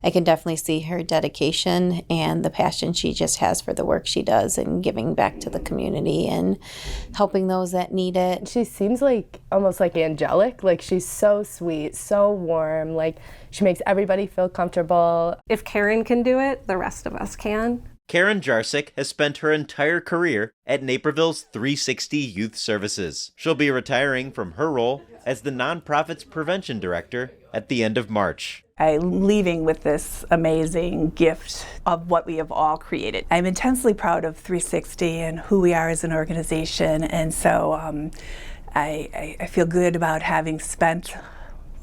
I can definitely see her dedication and the passion she just has for the work she does and giving back to the community and helping those that need it. She seems like almost like angelic. Like, she's so sweet, so warm. Like, she makes everybody feel comfortable. If Karen can do it, the rest of us can. Karen Jarczyk has spent her entire career at Naperville's 360 Youth Services. She'll be retiring from her role as the nonprofit's prevention director at the end of March. I'm leaving with this amazing gift of what we have all created. I'm intensely proud of 360 and who we are as an organization, and so I feel good about having spent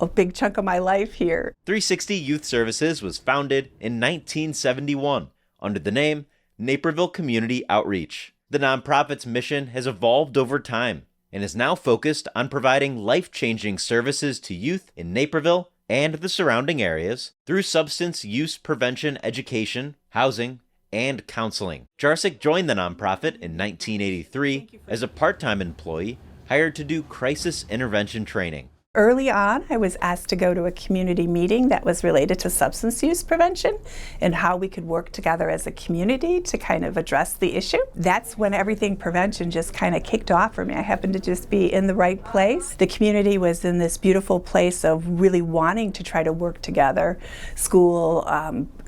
a big chunk of my life here. 360 Youth Services was founded in 1971 under the name Naperville Community Outreach. The nonprofit's mission has evolved over time and is now focused on providing life-changing services to youth in Naperville and the surrounding areas through substance use prevention education, housing, and counseling. Jarczyk joined the nonprofit in 1983 as a part-time employee hired to do crisis intervention training. Early on, I was asked to go to a community meeting that was related to substance use prevention and how we could work together as a community to kind of address the issue. That's when everything prevention just kind of kicked off for me. I happened to just be in the right place. The community was in this beautiful place of really wanting to try to work together, school,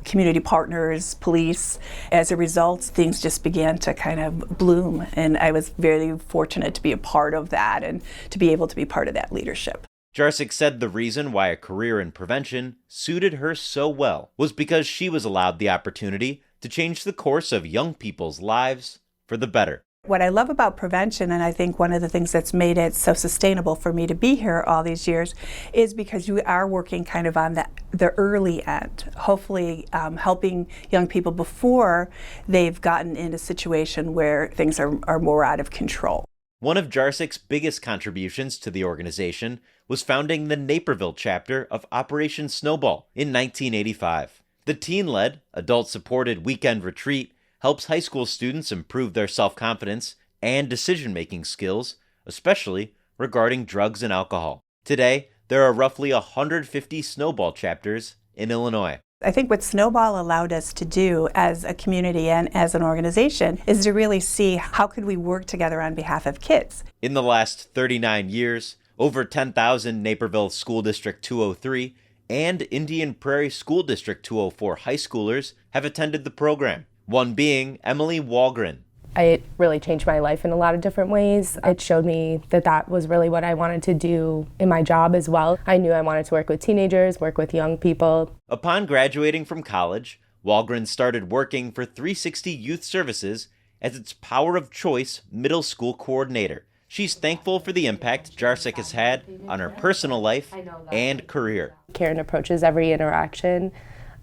community partners, police. As a result, things just began to kind of bloom, and I was very fortunate to be a part of that and to be able to be part of that leadership. Jarczyk said the reason why a career in prevention suited her so well was because she was allowed the opportunity to change the course of young people's lives for the better. What I love about prevention, and I think one of the things that's made it so sustainable for me to be here all these years, is because you are working kind of on the early end, hopefully helping young people before they've gotten in a situation where things are more out of control. One of Jarczyk's biggest contributions to the organization was founding the Naperville chapter of Operation Snowball in 1985. The teen-led, adult-supported weekend retreat helps high school students improve their self-confidence and decision-making skills, especially regarding drugs and alcohol. Today, there are roughly 150 Snowball chapters in Illinois. I think what Snowball allowed us to do as a community and as an organization is to really see how could we work together on behalf of kids. In the last 39 years, over 10,000 Naperville School District 203 and Indian Prairie School District 204 high schoolers have attended the program, one being Emily Walgren. It really changed my life in a lot of different ways. It showed me that that was really what I wanted to do in my job as well. I knew I wanted to work with teenagers, work with young people. Upon graduating from college, Walgren started working for 360 Youth Services as its Power of Choice middle school coordinator. She's thankful for the impact Jarczyk has had on her personal life and career. Karen approaches every interaction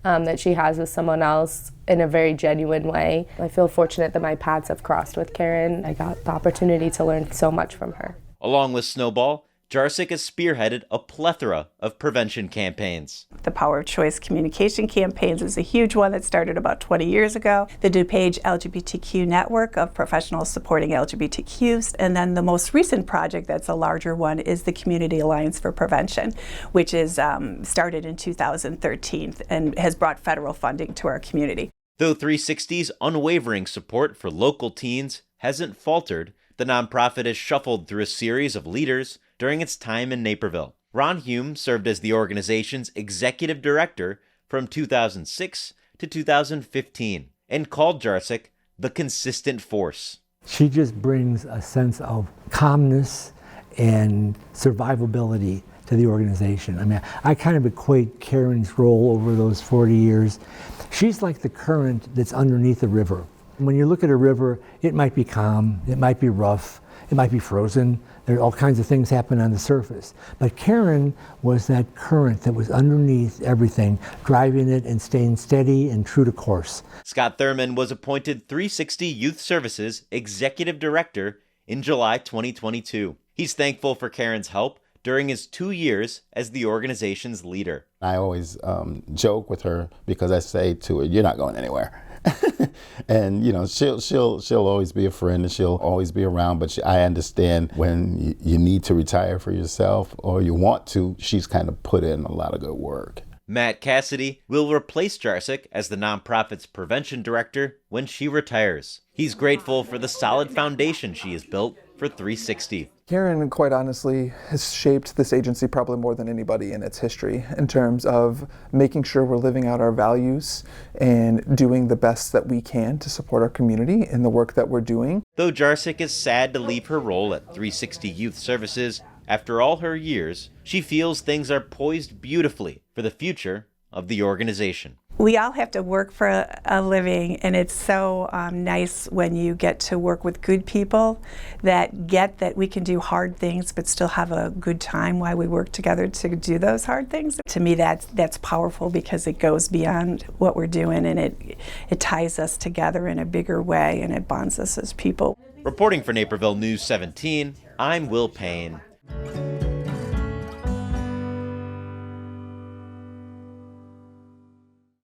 that she has with someone else in a very genuine way. I feel fortunate that my paths have crossed with Karen. I got the opportunity to learn so much from her. Along with Snowball, Jarczyk has spearheaded a plethora of prevention campaigns. The Power of Choice communication campaigns is a huge one that started about 20 years ago. The DuPage LGBTQ network of professionals supporting LGBTQs. And then the most recent project that's a larger one is the Community Alliance for Prevention, which is started in 2013 and has brought federal funding to our community. Though 360's unwavering support for local teens hasn't faltered, the nonprofit has shuffled through a series of leaders during its time in Naperville. Ron Hume served as the organization's executive director from 2006 to 2015 and called Jarczyk the consistent force. She just brings a sense of calmness and survivability to the organization. I mean, I kind of equate Karen's role over those 40 years. She's like the current that's underneath the river. When you look at a river, it might be calm, it might be rough, it might be frozen. There are all kinds of things happen on the surface. But Karen was that current that was underneath everything, driving it and staying steady and true to course. Scott Thurman was appointed 360 Youth Services Executive Director in July 2022. He's thankful for Karen's help during his 2 years as the organization's leader. I always joke with her because I say to her, "You're not going anywhere." And you know, she'll always be a friend and she'll always be around. But I understand when you need to retire for yourself or you want to. She's kind of put in a lot of good work. Matt Cassidy will replace Jarczyk as the nonprofit's prevention director when she retires. He's grateful for the solid foundation she has built for 360. Karen, quite honestly, has shaped this agency probably more than anybody in its history in terms of making sure we're living out our values and doing the best that we can to support our community in the work that we're doing. Though Jarczyk is sad to leave her role at 360 Youth Services, after all her years, she feels things are poised beautifully for the future of the organization. We all have to work for a living, and it's so nice when you get to work with good people that get that we can do hard things but still have a good time while we work together to do those hard things. To me, that's powerful because it goes beyond what we're doing, and it ties us together in a bigger way, and it bonds us as people. Reporting for Naperville News 17, I'm Will Payne.